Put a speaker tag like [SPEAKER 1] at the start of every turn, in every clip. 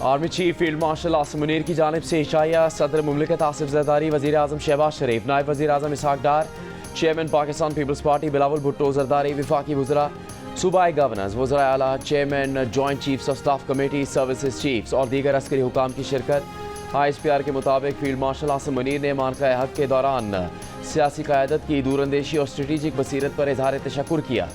[SPEAKER 1] Army chief field marshal Asim Munir की जानिब से इशाया, सदर मुमलिकत आसिफ जरदारी, वज़ीर आज़म शहबाज शरीफ, नायब वज़ीर आज़म इसहाक डार, चेयरमैन पाकिस्तान पीपल्स पार्टी बिलावल भुट्टो जरदारी, विफाकी वज़रा, सूबाई गवर्नर्स, वज़रा आला, chairman joint chiefs of staff committee, services chiefs और दीगर अस्करी हुकाम की शिरकत। ISPR के मुताबिक फील्ड मार्शल आसिम मुनीर ने मानक़ा हक़ के दौरान सियासी क़यादत की दूरअंदेशी और स्ट्रेटेजिक बसीरत पर इज़हार तशक्कुर किया।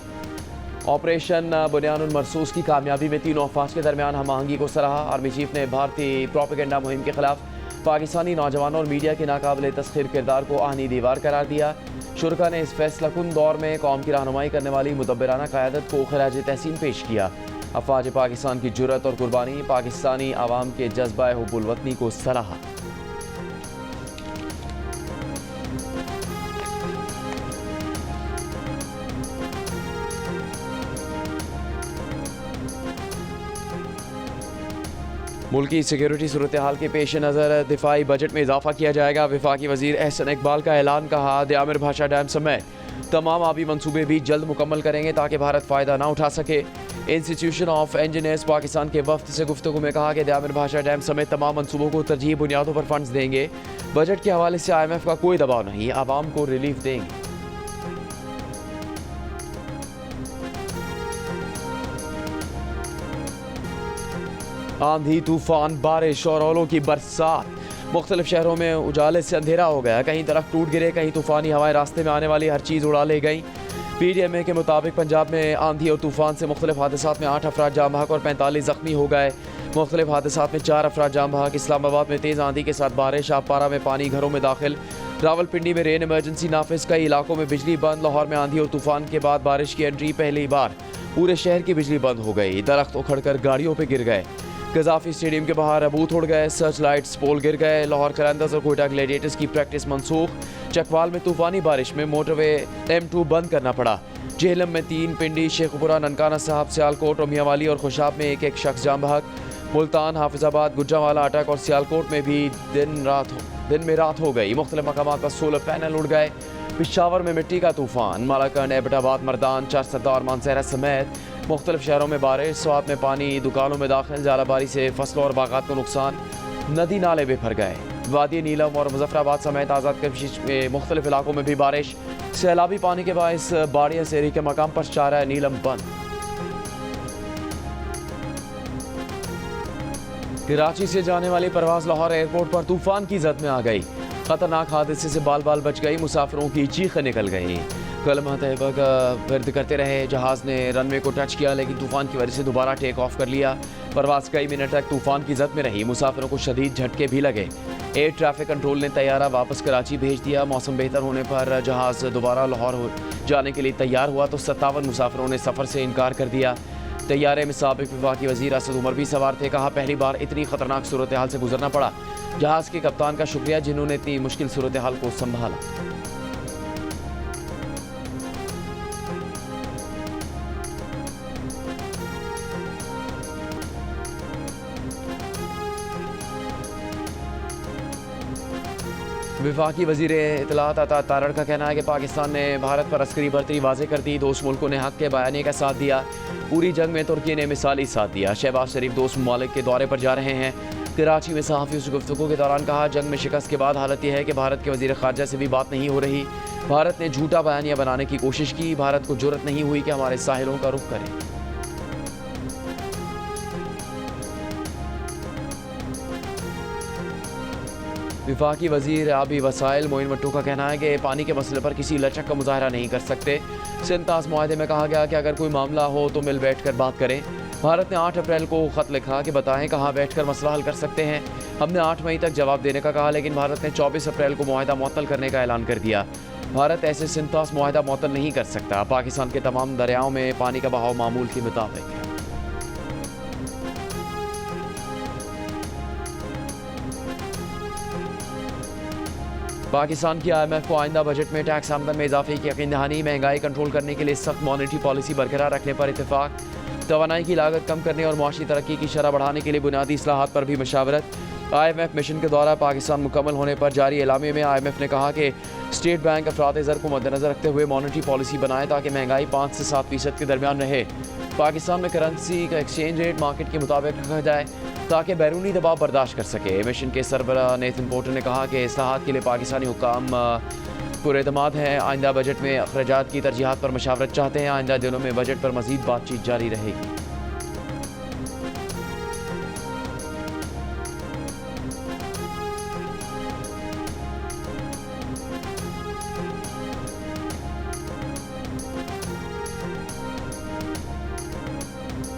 [SPEAKER 1] ऑपरेशन बुनियानुल मरसूस की कामयाबी में तीनों अफवाज के दरमियान हम आहंगी को सराहा। आर्मी चीफ ने भारतीय प्रोपेगेंडा मुहिम के खिलाफ पाकिस्तानी नौजवानों और मीडिया के नाकाबिल तस्खीर किरदार को आहनी दीवार करार दिया। शुरका ने इस फैसला कुन दौर में कौम की रहनुमाई करने वाली मुदब्बिराना क़यादत को खराज तहसीन पेश किया। अफवाज पाकिस्तान की जुर्रत और कुर्बानी, पाकिस्तानी आवाम के जज्बा हुब्बुल वतनी को सराहा। मुल्की सिक्योरिटी सूरत हाल के पेश नज़र दिफाई बजट में इजाफा किया जाएगा। वफाकी वज़ीर एहसन इकबाल का ऐलान, कहा दयामिर भाषा डैम समेत तमाम आबी मनसूबे भी जल्द मुकम्मल करेंगे ताकि भारत फ़ायदा ना उठा सके। इंस्टीट्यूशन ऑफ इंजीनियर्स पाकिस्तान के वफ्द से गुफ्तगू में कहा कि दयामिर भाषा डैम समेत तमाम मनसूबों को तरजीही बुनियादों पर फंड्स देंगे। बजट के हवाले से IMF का कोई दबाव नहीं, आवाम को रिलीफ देंगे। आंधी, तूफान, बारिश और ओलों की बरसात, मुख्तलिफ शहरों में उजाले से अंधेरा हो गया। कहीं दरख्त टूट गिरे, कहीं तूफानी हवाएं रास्ते में आने वाली हर चीज़ उड़ा ले गई। PDMA के मुताबिक पंजाब में आंधी और तूफान से मुख्तलिफ हादसात में 8 अफराद जाँ बहक और 45 ज़ख्मी हो गए। मुख्तलिफ हादसात में 4 अफराद जाँ बहक। इस्लामाबाद में तेज़ आंधी के साथ बारिश, आपपारा में पानी घरों में दाखिल, रावलपिंडी में रेन इमरजेंसी नाफिज, कई इलाकों में बिजली बंद। लाहौर में आंधी और तूफान के बाद बारिश की एंट्री, पहली बार पूरे शहर की बिजली बंद हो गई। दरख्त उखड़ कर गाड़ियों पर गिर गए। गजाफी स्टेडियम के बाहर अबूत उड़ गए, सर्च लाइट्स पोल गिर गए। लाहौर कलंदर्स और कोयटा ग्लैडिएटर्स की प्रैक्टिस मनसूख। चकवाल में तूफानी बारिश में मोटरवे M2 बंद करना पड़ा। जेहलम में 3, पिंडी, शेखपुरा, ननकाना साहब, सियालकोट और मियांवाली और खुशाब में एक शख्स जाँ बहक। मुल्तान, हाफिजाबाद, गुजरांवाला, अटक और सियालकोट में भी दिन में रात हो गई। मुख्तलिफ मकामात पर सोलर पैनल उड़ गए। पिशावर में मिट्टी का तूफान, मालाकंड, एबटाबाद, मर्दान, चारसदा और मानसहरा समेत मुख्तलिफ शहरों में बारिश, स्वात में पानी, दुकानों में दाखिल, जालाबारी से फसलों और बागात को नुकसान। नदी नाले बेफर गए। वादी नीलम और मुजफ्फराबाद समेत आज़ाद कशिश में मुख्तलिफ इलाकों में भी बारिश। सैलाबी पानी के बायस बाड़िया सेरी के मकाम पर चारा नीलम बंद। कराची से जाने वाली परवाज लाहौर एयरपोर्ट पर तूफान की जद में आ गई। खतरनाक हादसे से बाल बाल बच गई, मुसाफिरों की चीखें निकल गई। कलमा तैयबा का वर्द करते रहे जहाज़ ने रनवे को टच किया, लेकिन तूफान की वजह से दोबारा टेक ऑफ कर लिया। परवाज़ कई मिनट तक तूफान की जद में रही। मुसाफिरों को शदीद झटके भी लगे। एयर ट्रैफिक कंट्रोल ने तैयारा वापस कराची भेज दिया। मौसम बेहतर होने पर जहाज़ दोबारा लाहौर जाने के लिए तैयार हुआ तो 57 मुसाफिरों ने सफ़र से इनकार कर दिया। तैयारे में साबिक वफाकी वज़ीर असद उमर भी सवार थे। कहा पहली बार इतनी ख़तरनाक सूरत हाल से गुजरना पड़ा। जहाज़ के कप्तान का शुक्रिया जिन्होंने इतनी मुश्किल सूरत हाल को संभाला। वफाकी वज़ीर इत्तलात अता तारड़ का कहना है कि पाकिस्तान ने भारत पर अस्करी बर्तरी वाज़े कर दी। दोस्त मुल्कों ने हक़ के बयानी का साथ दिया। पूरी जंग में तुर्की ने मिसाली साथ दिया। शहबाज शरीफ दोस्त ममालिक के दौरे पर जा रहे हैं। कराची में सहाफ़ियों से गुफ्तगू के दौरान कहा जंग में शिकस्त के बाद हालत यह है कि भारत के वज़ीर ख़ारजा से भी बात नहीं हो रही। भारत ने झूठा बयानिया बनाने की कोशिश की। भारत को जुर्रत नहीं हुई कि हमारे साहिलों का रुख करे। वफाकी वज़ीर आबी वसाइल मोइन मट्टू का कहना है कि पानी के मसले पर किसी लचक का मुजाहरा नहीं कर सकते। सिंतास मुआहदे में कहा गया कि अगर कोई मामला हो तो मिल बैठ कर बात करें। भारत ने 8 अप्रैल को ख़त लिखा कि बताएं कहाँ बैठ कर मसला हल कर सकते हैं। हमने 8 मई तक जवाब देने का कहा, लेकिन भारत ने 24 अप्रैल को मुआहदा मुअत्तल करने का ऐलान कर दिया। भारत ऐसे सिंतास मुआहदा मुअत्तल नहीं कर सकता। पाकिस्तान के तमाम दरियाओं में पानी का बहाव मामूल के मुताबिक है। पाकिस्तान की IMF को आइंदा बजट में टैक्स आमदन में इजाफे की यकीन दहानी। महंगाई कंट्रोल करने के लिए सख्त मॉनेटरी पॉलिसी बरकरार रखने पर इत्तेफाक। तवानाई की लागत कम करने और मुआशी तरक्की की शरह बढ़ाने के लिए बुनियादी इस्लाहात पर भी मशावरत। IMF मिशन के दौरा पाकिस्तान मुकम्मल होने पर जारी एलामिये में IMF ने कहा कि स्टेट बैंक अफराद ज़र को मद्देनज़र रखते हुए मॉनेटरी पॉलिसी बनाए ताकि महंगाई 5 से 7% के दरमियान रहे। पाकिस्तान में करेंसी का एक्सचेंज रेट मार्केट के मुताबिक रखा जाए ताकि बैरूनी दबाव बर्दाश्त कर सके। मिशन के सरबराह नेथन पोर्टर ने कहा कि इस्लाहात के लिए पाकिस्तानी हुक्काम पुरएतमाद हैं। आइंदा बजट में अखराजात की तरजीहात पर मशावरत चाहते हैं। आइंदा दिनों में बजट पर मज़ीद बातचीत जारी रहेगी।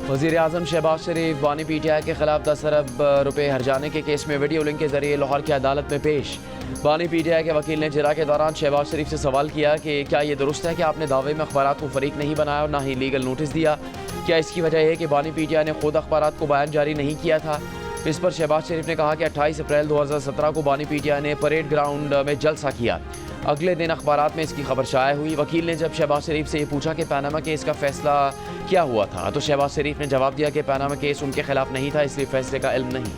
[SPEAKER 1] वज़ीर आज़म शहबाज शरीफ बानी PTI के खिलाफ 10 अरब रुपए हर्जाने के केस में वीडियो लिंक के जरिए लाहौर की अदालत में पेश। बानी PTI के वकील ने जिरा के दौरान शहबाज शरीफ से सवाल किया कि क्या ये दुरुस्त है कि आपने दावे में अखबारात को फरीक नहीं बनाया और ना ही लीगल नोटिस दिया। क्या इसकी वजह है कि बानी PTI ने खुद अखबारात को बयान जारी नहीं किया था। इस पर शहबाज शरीफ ने कहा कि 28 अप्रैल 2017 को बानी PTI ने परेड ग्राउंड में जलसा किया। अगले दिन अखबारात में इसकी खबर शाया हुई। वकील ने जब शहबाज शरीफ से ये पूछा कि पनामा केस का फैसला क्या हुआ था तो शहबाज शरीफ ने जवाब दिया कि पनामा केस उनके खिलाफ नहीं था, इसलिए फैसले का इल्म नहीं।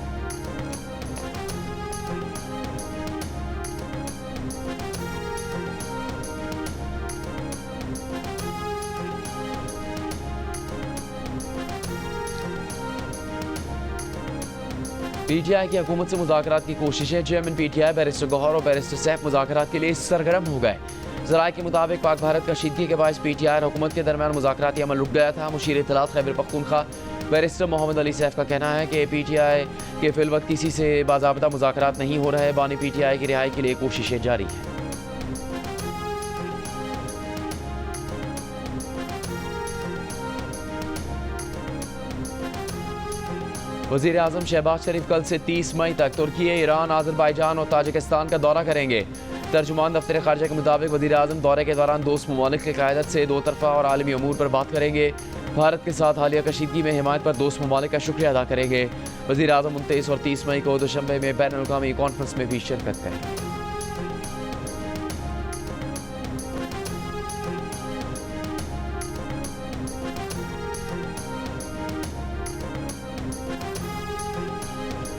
[SPEAKER 1] PTI की हुकूमत से मुज़ाकरात की कोशिशें। चेयरमैन PTI बैरिस्टर गौहर और बैरिस्टर सैफ मुज़ाकरात के लिए सरगर्म हो गए। ज़राए के मुताबिक पाक भारत कशीदगी के बायस PTI और हुकूमत के दरमियान मुज़ाकराती अमल रुक गया था। मुशीर इत्तलात खैबर पख्तूनख्वा बैरिस्टर मोहम्मद अली सैफ का कहना है कि PTI के फिलवक्त किसी से बाज़ाब्ता मुज़ाकरात नहीं हो रहे। बानी PTI की रिहाई के लिए कोशिशें जारी हैं। वज़ीर आज़म शहबाज शरीफ कल से 30 मई तक तुर्की, ईरान, आज़रबाईजान और ताजिकिस्तान का दौरा करेंगे। तर्जुमान दफ्तर ख़ारजा के मुताबिक वज़ीर आज़म दौरे के दौरान दोस्त ममालिक की क़यादत से दो तरफ़ा और आलमी अमूर पर बात करेंगे। भारत के साथ हालिया कशीदगी में हिमायत पर दोस्त ममालिक का शुक्रिया अदा करेंगे। वज़ीर आज़म 29 और 30 मई को दुशंबे में बैन अल-अक़वामी कॉन्फ्रेंस में भी शिरकत करेंगे।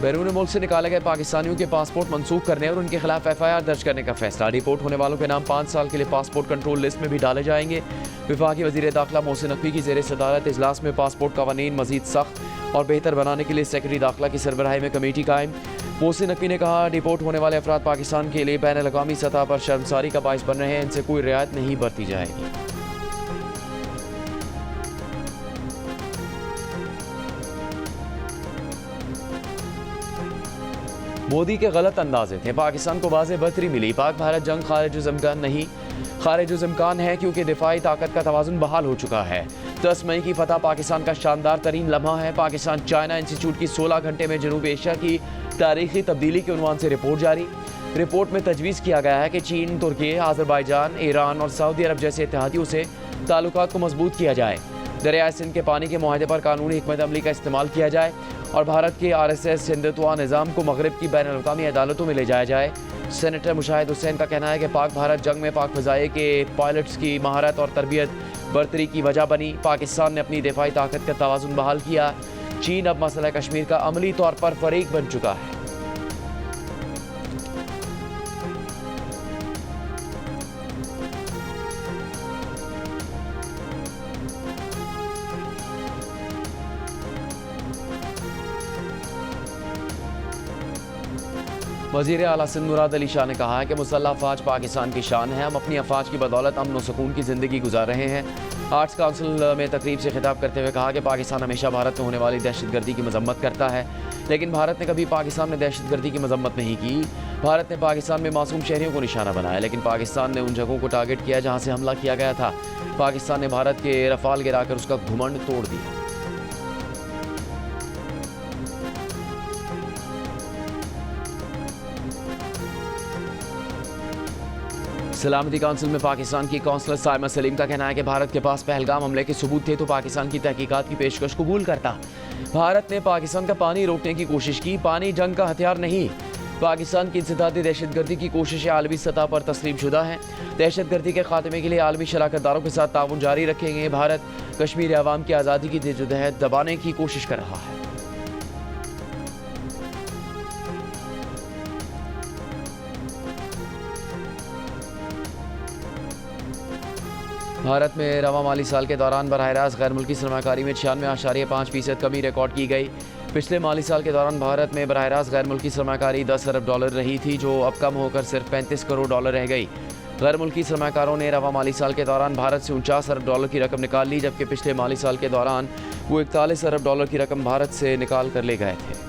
[SPEAKER 1] बैरून मुल्क से निकाले गए पाकिस्तानियों के पासपोर्ट मनसूख करने और उनके खिलाफ FIR दर्ज करने का फैसला। रिपोर्ट होने वालों के नाम 5 साल के लिए पासपोर्ट कंट्रोल लिस्ट में भी डाले जाएंगे। वफाकी वज़ीर दाखिला मोहसिन नकवी की ज़ेर सदारत इजलास में पासपोर्ट कवानीन मज़ीद सख्त और बेहतर बनाने के लिए सेक्रेटरी दाखिला की सरबराही में कमेटी कायम। मोहसिन नकवी ने कहा, डिपोर्ट होने वाले अफराद पाकिस्तान के लिए बैन अल-अक़वामी सतह पर शर्मसारी का बाइस बन रहे हैं। इनसे कोई रियायत नहीं बरती जाएगी। मोदी के गलत अंदाजे थे, पाकिस्तान को वाज़ेह बर्तरी मिली। पाक भारत जंग खारिज-उज़-इम्कान नहीं, खारिज-उज़-इम्कान है क्योंकि दिफाई ताकत का तवाज़ुन बहाल हो चुका है। 10 मई की फतह पाकिस्तान का शानदार तरीन लम्हा है। पाकिस्तान चाइना इंस्टीट्यूट की 16 घंटे में जनूब एशिया की तारीखी तब्दीली के उन्वान से रिपोर्ट जारी। रिपोर्ट में तजवीज़ किया गया है कि चीन, तुर्की, आज़रबाईजान, ईरान और सऊदी अरब जैसे इत्तेहादियों से ताल्लुकात को मजबूत किया जाए। दरियाए सिंध के पानी के मुआहदे पर कानूनी हिकमत अमली का इस्तेमाल किया जाए और भारत के RSS हिंदुत्व निज़ाम को मगरब की बैन अल-अक़वामी अदालतों में ले जाया जाए। सेनेटर मुशाहिद हुसैन का कहना है कि पाक भारत जंग में पाक फ़ज़ाए के पायलट्स की महारत और तरबियत बर्तरी की वजह बनी। पाकिस्तान ने अपनी दिफाई ताकत का तवाज़ुन बहाल किया। चीन अब मसला कश्मीर का अमली तौर पर फरीक बन चुका है। वज़ीर आला सिंध मुराद अली शाह ने कहा है कि मुसल्लह अफवाज पाकिस्तान की शान है। हम अपनी अफवाज की बदौलत अमन और सुकून की ज़िंदगी गुजार रहे हैं। आर्ट्स काउंसिल में तकरीब से खिताब करते हुए कहा कि पाकिस्तान हमेशा भारत में होने वाली दहशतगर्दी की मजम्मत करता है, लेकिन भारत ने कभी पाकिस्तान में दहशतगर्दी की मजम्मत नहीं की। भारत ने पाकिस्तान में मासूम शहरियों को निशाना बनाया, लेकिन पाकिस्तान ने उन जगहों को टारगेट किया जहाँ से हमला किया गया था। पाकिस्तान ने भारत के रफाल गिराकर उसका घुमंड तोड़ दिया। सलामती काउंसिल में पाकिस्तान की काउंसलर साइमा सलीम का कहना है कि भारत के पास पहलगाम हमले के सबूत थे तो पाकिस्तान की तहकीकात की पेशकश कबूल करता। भारत ने पाकिस्तान का पानी रोकने की कोशिश की। पानी जंग का हथियार नहीं। पाकिस्तान की इंसदादी दहशतगर्दी की कोशिशें आलमी सतह पर तस्लीम शुदा हैं। दहशतगर्दी के खात्मे के लिए आलमी शराकतदारों के साथ ताउन जारी रखेंगे। भारत कश्मीरी अवाम की आज़ादी की जद्दोजहद दबाने की कोशिश कर रहा है। भारत में रवा माली साल के दौरान बराह रास्त गैर मुल्की सरमाकारी में 96.5% कमी रिकॉर्ड की गई। पिछले माली साल के दौरान भारत में बराह रास्त गैर मुल्की सरमाकारी $10 अरब रही थी, जो अब कम होकर सिर्फ $35 करोड़ रह गई। गैर मुल्की सरमाकारों ने रवा माली साल के दौरान भारत से $49 अरब की रकम निकाल ली, जबकि पिछले माली साल के दौरान वो $41 अरब की रकम भारत से निकाल कर ले गए थे।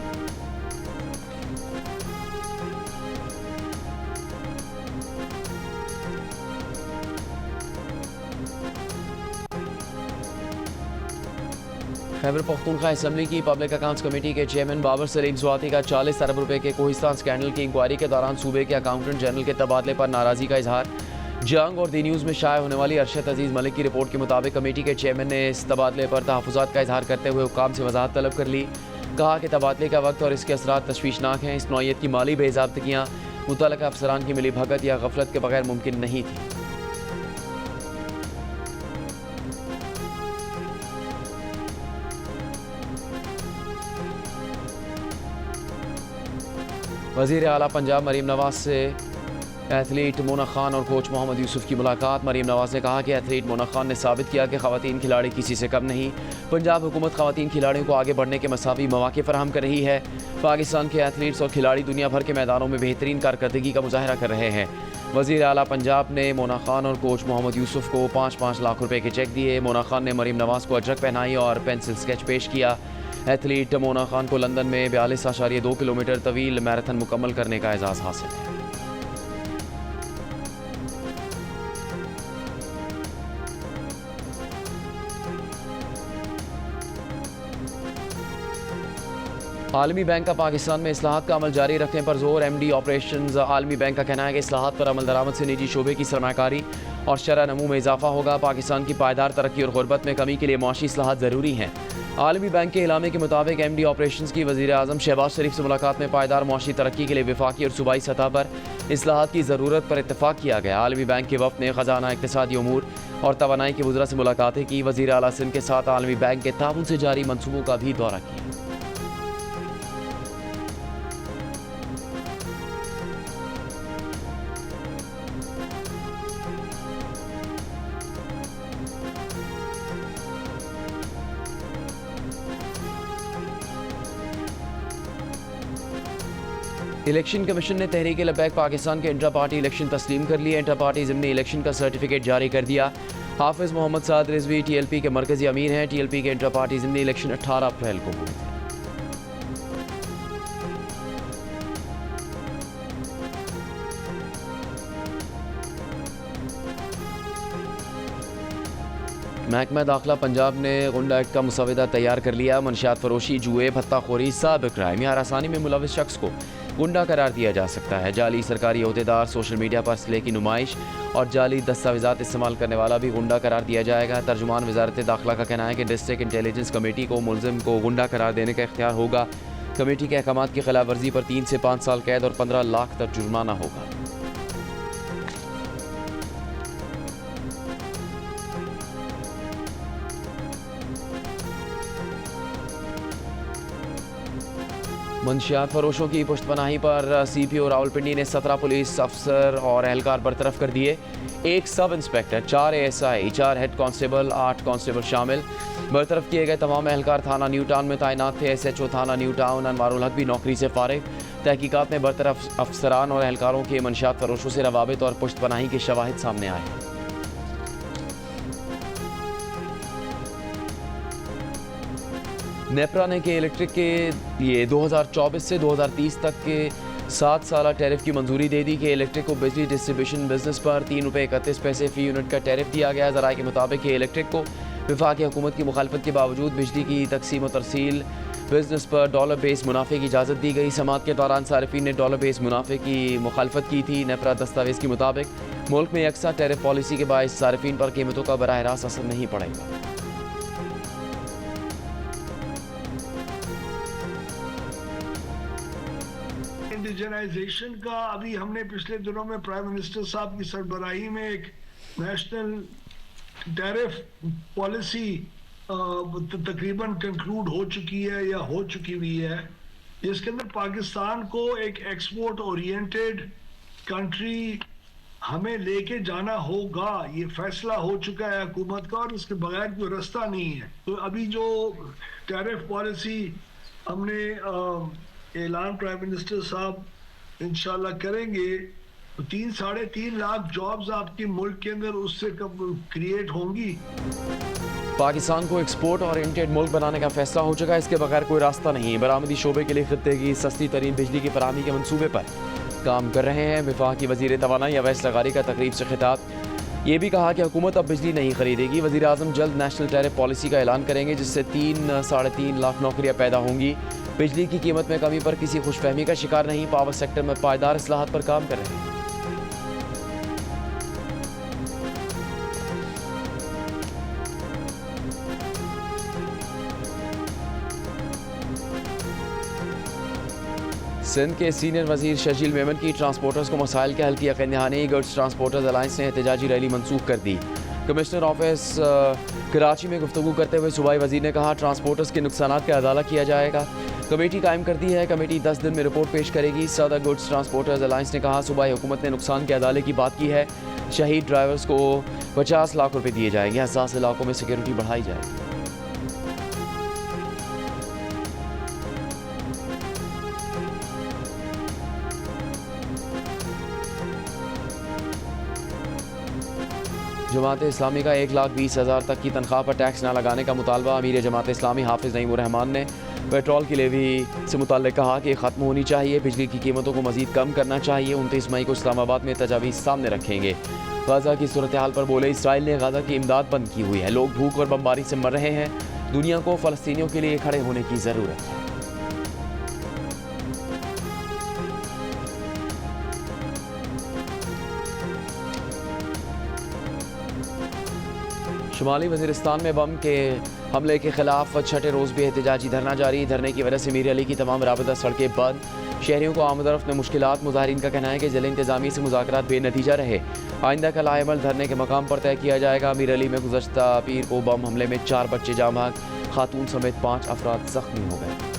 [SPEAKER 1] खैबर पख्तूनख्वा असम्बली की पब्लिक अकाउंट्स कमेटी के चेयरमैन बाबर सलीम स्वाति का $40 अरब के कोहिस्तान स्कैंडल की इंक्वायरी के दौरान सूबे के अकाउंटेंट जनरल के तबादले पर नाराजगी का इजहार। जंग और दी न्यूज़ में शाया होने वाली अरशद अजीज़ मलिक की रिपोर्ट के मुताबिक कमेटी के चेयरमैन ने इस तबादले पर तहफ़्फ़ुज़ात का इजहार करते हुए हुक्काम से वजाहत तलब कर ली। कहा कि तबादले का वक्त और इसके असरात तशवीशनाक हैं। इस नौइयत की माली बेज़ाब्तगियाँ मुतल्लिक़ा अफसरान की मिली भगत या गफलत के बगैर मुमकिन नहीं थी। वज़ीर आला पंजाब मरीम नवाज से एथलीट मोना खान और कोच मोहम्मद यूसुफ की मुलाकात। मरीम नवाज ने कहा कि एथलीट मोना खान ने साबित किया कि ख़वातीन खिलाड़ी किसी से कम नहीं। पंजाब हुकूमत ख़वातीन खिलाड़ियों को आगे बढ़ने के मसावी मौक़े फराहम कर रही है। पाकिस्तान के एथलीट्स और खिलाड़ी दुनिया भर के मैदानों में बेहतरीन कारकर्दगी का मुजाहरा कर रहे हैं। वज़ीर आला पंजाब ने मोना खान और कोच मोहम्मद यूसुफ को 5-5 लाख रुपए के चेक दिए। मोना खान ने मरीम नवाज को अजरक पहनाई और पेंसिल स्केच पेश किया। एथलीट मोना खान को लंदन में 42.2 किलोमीटर तवील मैराथन मुकम्मल करने का एजाज़ हासिल है। आलमी बैंक का पाकिस्तान में इस्लाहात का अमल जारी रखने पर जोर। MD ऑपरेशंस आलमी बैंक का कहना है कि इस्लाहात पर अमल दरामद से निजी शोबे की सरमाकारी और शरह नमू में इजाफा होगा। पाकिस्तान की पायदार तरक्की और गुरबत में कमी के लिए मुआशी इस्लाहात ज़रूरी हैं। आलमी बैंक के इलामे के मुताबिक MD ऑपरेशंस की वज़ीर आज़म शहबाज शरीफ से मुलाकात में पायदार मुआशी तरक्की के लिए वफाकी और सूबाई सतह पर इस्लाहात की ज़रूरत पर इत्तफाक किया गया। आलमी बैंक के वफ़द ने ख़जाना, इक़्तिसादी उमूर और तवानाई के वज़रा से मुलाकातें की। वज़ीर आला सिंध के साथ आलमी बैंक के ताउन से जारी मनसूबों का भी दौरा किया। इलेक्शन कमीशन ने तहरीक लबैक पाकिस्तान के इंट्रा पार्टी इलेक्शन तस्लीम कर लिए। इंट्रा पार्टी ज़िमनी इलेक्शन का सर्टिफिकेट जारी कर दिया। हाफिज़ मोहम्मद साद रिजवी TLP के मरकज़ी अमीर हैं। TLP के इंट्रा पार्टी ज़िमनी इलेक्शन 18 अप्रैल को हुए थे। महकमा दाखिला पंजाब ने गुंडा एक्ट का मुसवदा तैयार कर लिया। मनशियात फरोशी, जुए, भत्ताखोरी, साइबर क्राइम या हरासानी में मुलविस शख्स को गुंडा करार दिया जा सकता है। जाली सरकारी अहदेदार, सोशल मीडिया पर असलहे की नुमाइश और जाली दस्तावेज़ात इस्तेमाल करने वाला भी गुंडा करार दिया जाएगा। तर्जुमान वज़ारत दाखिला का कहना है कि डिस्ट्रिक्ट इंटेलिजेंस कमेटी को मुलजिम को गुंडा करार देने का इख्तियार होगा। कमेटी के अहकामात की खिलाफ वर्जी पर 3 से 5 साल कैद और 15 लाख तक जुर्माना होगा। मंशियात फरोशों की पुश्तपनाही पर CPO रावलपिंडी ने 17 पुलिस अफसर और एहलकार बरतरफ कर दिए। 1 sub inspector, 4 ASI, 4 head constable, 8 constable शामिल। बरतरफ किए गए तमाम एहलकार थाना न्यू टाउन में तैनात थे। SHO थाना न्यू टाउन अनवारुल हक भी नौकरी से फारिग। तहकीकात में बरतरफ अफसरान और एहलकारों के मंशियात फरोशों से रवाबित और पुश्तपनाही के शवाहिद सामने आए हैं। नेपरा ने के इलेक्ट्रिक के लिए 2024 से 2030 तक के 7 साला टैरिफ की मंजूरी दे दी। कि इलेक्ट्रिक को बिजली डिस्ट्रीब्यूशन बिजनेस पर ₹3.31 फ़ी यूनिट का टैरिफ दिया गया। ज़राए के मुताबिक इलेक्ट्रिक को वफाकी हुकूमत की मुखालफत के बावजूद बिजली की तकसीम और तरसील बिजनेस पर डॉलर बेस मुनाफे की इजाज़त दी गई। समात के दौरान सारिफीन ने डॉलर बेस मुनाफे की मुखालफत की थी। नेपरा दस्तावेज़ के मुताबिक मुल्क में यकसा टैरिफ पॉलिसी के बायस सारिफीन पर कीमतों का बराह रास्त असर नहीं पड़ेगा।
[SPEAKER 2] इंडिजनाइजेशन का अभी हमने पिछले दिनों में प्राइम मिनिस्टर साहब की सरबराही में एक नेशनल टैरिफ पॉलिसी तकरीबन कंक्लूड हो चुकी है या हो चुकी हुई है, जिसके अंदर पाकिस्तान को एक एक्सपोर्ट ओरिएंटेड कंट्री हमें लेके जाना होगा। ये फैसला हो चुका है हुकूमत का और इसके बगैर कोई रास्ता नहीं है। तो अभी जो टैरिफ पॉलिसी हमने ऐलान प्राइम मिनिस्टर साहब इंशाल्लाह करेंगे, तो 3-3.5 जॉब्स आपके मुल्क के अंदर उससे कब क्रिएट होंगी।
[SPEAKER 1] पाकिस्तान को एक्सपोर्ट ओरिएंटेड मुल्क बनाने का फैसला हो चुका है, इसके बगैर कोई रास्ता नहीं। बरामदी शोबे के लिए खत्ते की सस्ती तरीन बिजली की फराहमी के मनसूबे पर काम कर रहे हैं। वफाकी वज़ीर तवानाई अवैस लगारी का तकरीब से खिताब। ये भी कहा कि हुकूमत अब बिजली नहीं खरीदेगी। वज़ीर आज़म जल्द नेशनल टैरिफ पॉलिसी का ऐलान करेंगे, जिससे 3-3.5 लाख नौकरियाँ पैदा होंगी। बिजली की कीमत में कमी पर किसी खुशफहमी का शिकार नहीं। पावर सेक्टर में पायदार इस्लाहात पर काम कर रहे हैं। सिंध के सीनियर वजीर शजील मेमन की ट्रांसपोर्टर्स को मसाइल के हल की यकीन दहानी। गुड्स ट्रांसपोर्टर्स अलायंस ने एहतजाजी रैली मनसूख कर दी। कमिश्नर ऑफिस कराची में गुफ्तगू करते हुए सूबाई वजीर ने कहा, ट्रांसपोर्टर्स के नुकसानात का अदाला किया जाएगा। कमेटी कायम कर दी है। कमेटी 10 दिन में रिपोर्ट पेश करेगी। सदर गुड्स ट्रांसपोर्टर्स अलायंस ने कहा, सूबाई हुकूमत ने नुकसान के अदाले की बात की है। शहीद ड्राइवर्स को 50 लाख रुपये दिए जाएंगे। हसास इलाकों में सिक्योरिटी बढ़ाई जाएगी। जमात इस्लामी का 1,20,000 तक की तनख्वाह पर टैक्स न लगाने का मुतालबा। अमीर जमात इस्लामी हाफिज़ नईमुर रहमान ने पेट्रोल की लेवी से मुताल्लिक़ कहा कि ख़त्म होनी चाहिए। बिजली की कीमतों को मज़ीद कम करना चाहिए। 29 मई को इस्लामाबाद में तजावीज़ सामने रखेंगे। गाज़ा की सूरत हाल पर बोले, इसराइल ने गाज़ा की इमदाद बंद की हुई है। लोग भूख और बमबारी से मर रहे हैं। दुनिया को फ़लस्तीनियों के लिए खड़े होने की ज़रूरत है। शुमाली वज़ीरिस्तान में बम के हमले के खिलाफ छठे रोज़ भी एहतजाजी धरना जारी। धरने की वजह से मीर अली की तमाम राबता सड़कें बंद। शहरियों को आमदरफ्त में मुश्किलात। मुजाहिरीन का कहना है कि ज़िले इंतज़ामी से मुज़ाकरात बेनतीजा रहे। आइंदा का लाएमल धरने के मकाम पर तय किया जाएगा। मीर अली में गुज़श्ता पीर को बम हमले में 4 बच्चे जाँ बहक, खातून समेत 5 अफराद ज़ख्मी हो गए।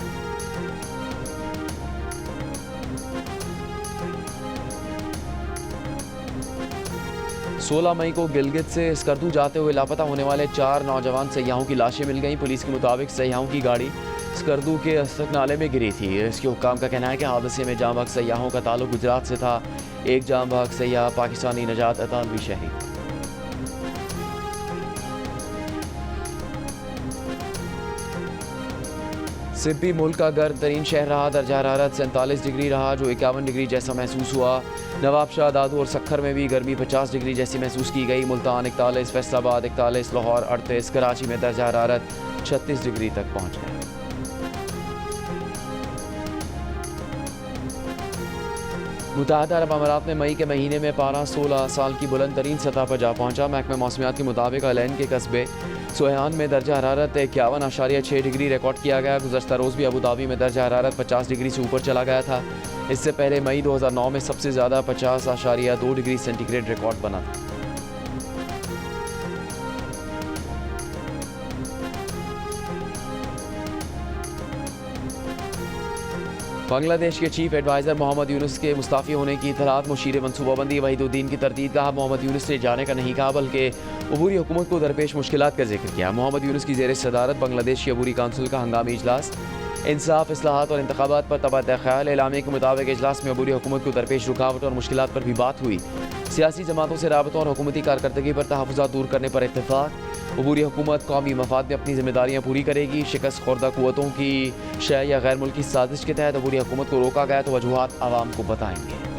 [SPEAKER 1] सोलह मई को गिलगित से स्कर्दू जाते हुए लापता होने वाले 4 नौजवान सयाहों की लाशें मिल गईं। पुलिस के मुताबिक सयाहों की गाड़ी स्कर्दू के अस्तक नाले में गिरी थी। रेस्क्यू हुक्काम का कहना है कि हादसे में जाँ बहक सयाहों का ताल्लुक गुजरात से था। एक जाँ बहक सयाह पाकिस्तानी नजात अतालवी शहीद। सिब्बी मुल्क का गर्म तरीन शहर रहा। दर्जा हरारत 47 डिग्री रहा, जो 51 डिग्री जैसा महसूस हुआ। नवाबशाह, दादू और सक्खर में भी गर्मी 50 डिग्री जैसी महसूस की गई। मुल्तान 41, फैसलाबाद 41, लाहौर 38, कराची में दर्जा हरारत 36 डिग्री तक पहुँच गया। मुत्तहदा अरब अमारात में मई के महीने में पारा 16 साल की बुलंद तरीन सतह पर जा पहुँचा। महकमा मौसमियात के मुताबिक अलैन के कस्बे सोहान में दर्जा हरारत 51.6 डिग्री रिकॉर्ड किया गया। गुज़श्ता रोज़ भी अबू धाबी में दर्जा हरारत 50 डिग्री से ऊपर चला गया था। इससे पहले मई 2009 में सबसे ज़्यादा 50.2 डिग्री सेंटीग्रेड रिकॉर्ड बना था। बांग्लादेश के चीफ एडवाइज़र मोहम्मद यूनुस के मुस्ताफ़ी होने की इतलात। मुशीर मनसूबाबंदी वहीदुद्दीन की तरदीद। कहा, मोहम्मद यूनुस ने जाने का नहीं कहा, बल्कि अबूरी हुकूमत को दरपेश मुश्किलात का जिक्र किया। मोहम्मद यूनुस की ज़ेर सदारत बांग्लादेश की अबूरी काउंसिल का हंगामी इजलास। इंसाफ, इस्लाहात और इंतखाबात पर तबादला ख्याल। एलामे के मुताबिक इजलास में अबूरी हुकूमत को दरपेश रुकावट और मुश्किलात पर भी बात हुई। सियासी जमातों से राबतों और हुकूमती कारकर्दगी पर तहफ़्फ़ुज़ात दूर करने पर इत्तेफाक। अबूरी हुकूमत कौमी मफाद में अपनी जिम्मेदारियाँ पूरी करेगी। शिकस्त खुर्दा क़ुव्वतों की शय या गैर मुल्की साजिश के तहत अबूरी हुकूमत को रोका गया तो वजूहात आवाम को बताएंगे।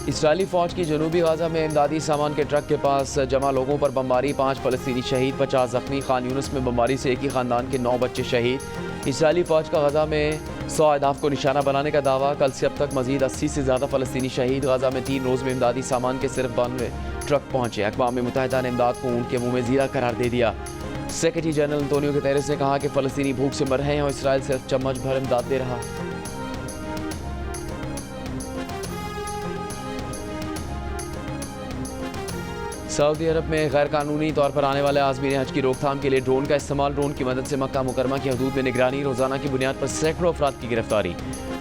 [SPEAKER 1] इसराइली फ़ौज की जनूबी गाज़ा में इमदादी सामान के ट्रक के पास जमा लोगों पर बमबारी। 5 फ़लस्तीनी शहीद, 50 ज़ख्मी। खान यूनुस में बमबारी से एक ही ख़ानदान के 9 बच्चे शहीद। इसराइली फ़ौज का गाज़ा में 100 अहदाफ को निशाना बनाने का दावा। कल से अब तक मज़ीद 80 से ज़्यादा फ़लस्तीनी शहीद। गाज़ा में 3 रोज़ में इमदादी सामान के सिर्फ 92 ट्रक पहुँचे। अक़वाम मुत्तहिदा ने इमदाद को ऊँट के मुँह में ज़ीरा करार दे दिया। सेक्रेटरी जनरल अंतोनियो गुतेरेस ने कहा कि फ़लस्तीनी भूख से मर रहे हैं और इसराइल सिर्फ चम्मच भर इमदाद दे रहा है। सऊदी अरब में गैर कानूनी तौर पर आने वाले आज़मीन हज की रोकथाम के लिए ड्रोन का इस्तेमाल। ड्रोन की मदद से मक्का मुकरमा की हदूद में निगरानी। रोज़ाना की बुनियाद पर सैकड़ों अफराद की गिरफ्तारी।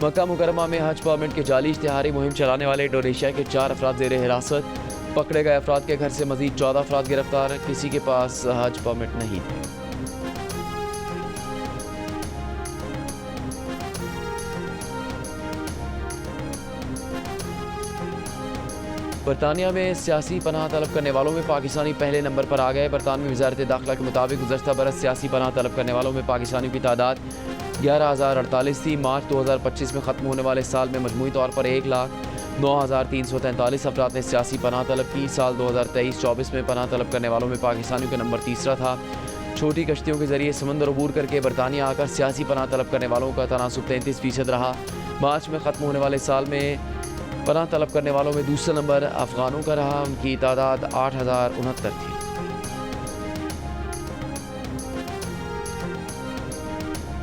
[SPEAKER 1] मक्का मुकरमा में हज परमिट के जाली इश्तिहारी मुहिम चलाने वाले इंडोनेशिया के 4 अफराद ज़ेर हिरासत। पकड़े गए अफराद के घर से मजीद 14 अफराद गिरफ्तार। किसी के पास हज परमिट नहीं थे। बरतानिया में सियासी पनाह तलब करने वालों में पाकिस्तानी पहले नंबर पर आ गए। बरतानवी वजारत दाखिला के मुताबिक गुज़श्ता बरस सियासी पनाह तलब करने वालों में पाकिस्तानियों की तादाद 11,048 थी। मार्च 2025 में ख़त्म होने वाले साल में मजमूई तौर पर 1,09,343 अफराद ने सियासी पनाह तलब की। साल 2023-24 में पनाह तलब करने वालों में पाकिस्तानियों का नंबर तीसरा था। छोटी कश्तियों के जरिए समंदर अबूर करके बरतानिया आकर सियासी पनाह तलब करने वालों का तनासुब 33% रहा। मार्च में ख़त्म होने वाले साल में पनाह तलब करने वालों में दूसरा नंबर अफगानों का रहा। उनकी तादाद 8,069 थी।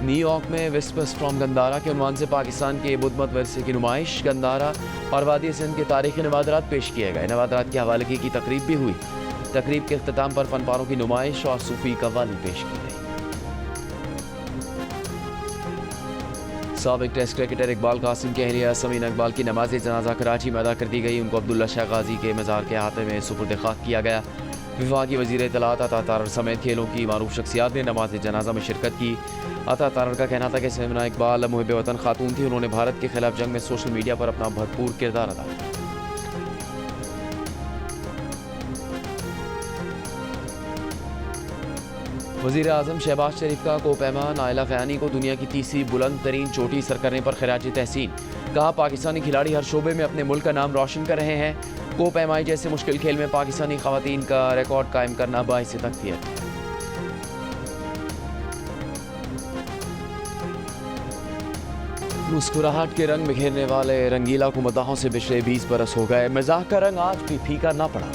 [SPEAKER 1] न्यूयॉर्क में विस्पर्स फ्रॉम गंदारा के उन्वान से पाकिस्तान के बुद्धमत वर्षे की नुमाइश गंदारा और वादी सिंध के तारीखी नवादरात पेश किए गए। नवादरात की हवालगी की तकरीब भी हुई। तकरीब के अख्ताम पर फनपारों की नुमाइश और सूफी कव्वाली पेश की गई। साबिक टेस्ट क्रिकेटर इकबाल कासिम की अहलिया समीना इकबाल की नमाज जनाजा कराची में अदा कर दी गई। उनको अब्दुल्ला शाह गाजी के मज़ार के अहाते में सुपुर्द खाक किया गया। विफाकी वज़ीर इत्तलात अता तारर समेत खेलों की मारूफ शख्सियात ने नमाज जनाजा में शिरकत की। अता तारर का कहना था कि समीना इकबाल मुहिब वतन खातून थी। उन्होंने भारत के खिलाफ जंग में सोशल मीडिया पर अपना भरपूर किरदार अदा किया। वज़ीर आज़म शहबाज शरीफ का कोपैमा नाइला क़यानी को दुनिया की तीसरी बुलंद तरीन चोटी सर करने पर खिराज तहसीन। कहा, पाकिस्तानी खिलाड़ी हर शोबे में अपने मुल्क का नाम रोशन कर रहे हैं। कोपैमाई जैसे मुश्किल खेल में पाकिस्तानी ख़वातीन का रिकॉर्ड कायम करना बाइस तकफीयत है। मुस्कुराहट के रंग बिखेरने वाले रंगीला को मदाहों से पिछले 20 बरस हो गए। मजाक का रंग आज भी फीका ना पड़ा।